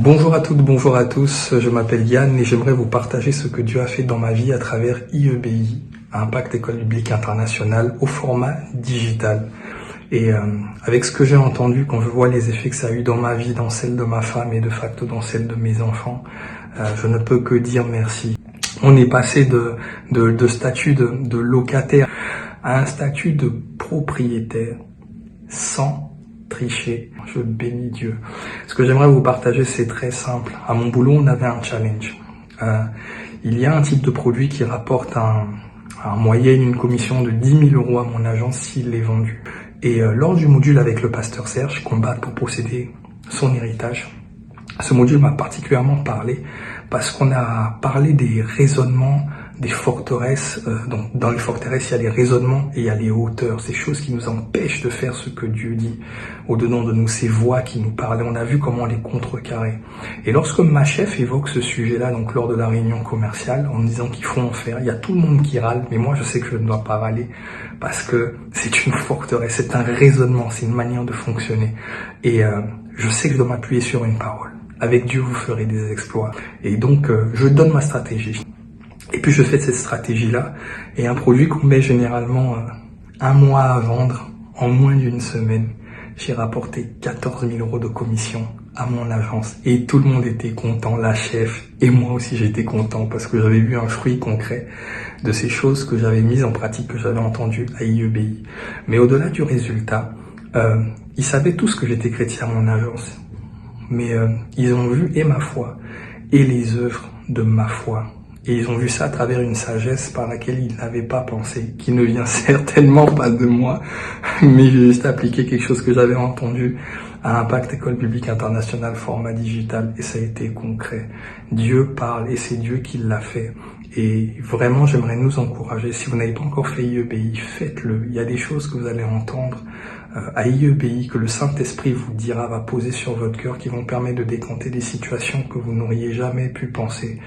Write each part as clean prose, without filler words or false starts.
Bonjour à toutes, bonjour à tous, je m'appelle Yann et j'aimerais vous partager ce que Dieu a fait dans ma vie à travers IEBI, Impact École Biblique Internationale, au format digital. Et avec ce que j'ai entendu, quand je vois les effets que ça a eu dans ma vie, dans celle de ma femme et de facto dans celle de mes enfants, je ne peux que dire merci. On est passé de statut de locataire à un statut de propriétaire sans tricher. Je bénis Dieu. Ce que j'aimerais vous partager, c'est très simple. À mon boulot, on avait un challenge. Il y a un type de produit qui rapporte en moyenne une commission de 10 000 € à mon agence s'il est vendu. Et lors du module avec le pasteur Serge, Combattre pour posséder son héritage, ce module m'a particulièrement parlé parce qu'on a parlé des raisonnements, des forteresses. Donc dans les forteresses, il y a les raisonnements et il y a les hauteurs, ces choses qui nous empêchent de faire ce que Dieu dit. Au-dedans de nous, ces voix qui nous parlaient, on a vu comment les contrecarrer. Et lorsque ma chef évoque ce sujet-là, donc lors de la réunion commerciale, en me disant qu'il faut en faire, il y a tout le monde qui râle, mais moi je sais que je ne dois pas râler parce que c'est une forteresse, c'est un raisonnement, c'est une manière de fonctionner. Et je sais que je dois m'appuyer sur une parole. Avec Dieu, vous ferez des exploits. Et donc, je donne ma stratégie. Et puis, je fais de cette stratégie-là. Et un produit qu'on met généralement un mois à vendre, en moins d'une semaine, j'ai rapporté 14 000 € de commission à mon agence. Et tout le monde était content, la chef. Et moi aussi, j'étais content parce que j'avais vu un fruit concret de ces choses que j'avais mises en pratique, que j'avais entendues à IEBI. Mais au-delà du résultat, ils savaient tous que j'étais chrétien à mon agence. Mais ils ont vu et ma foi et les œuvres de ma foi. Et ils ont vu ça à travers une sagesse par laquelle ils n'avaient pas pensé, qui ne vient certainement pas de moi, mais j'ai juste appliqué quelque chose que j'avais entendu à Impact École Biblique Internationale format digital, et ça a été concret. Dieu parle et c'est Dieu qui l'a fait. Et vraiment, j'aimerais nous encourager. Si vous n'avez pas encore fait IEBI, faites-le. Il y a des choses que vous allez entendre à IEBI, que le Saint-Esprit vous dira, va poser sur votre cœur, qui vont permettre de décanter des situations que vous n'auriez jamais pu penser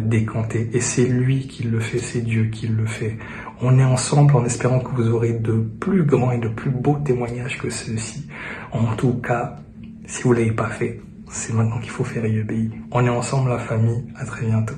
décanter. Et c'est lui qui le fait, c'est Dieu qui le fait. On est ensemble en espérant que vous aurez de plus grands et de plus beaux témoignages que ceux-ci. En tout cas, si vous ne l'avez pas fait, c'est maintenant qu'il faut faire IEBI. On est ensemble, la famille. À très bientôt.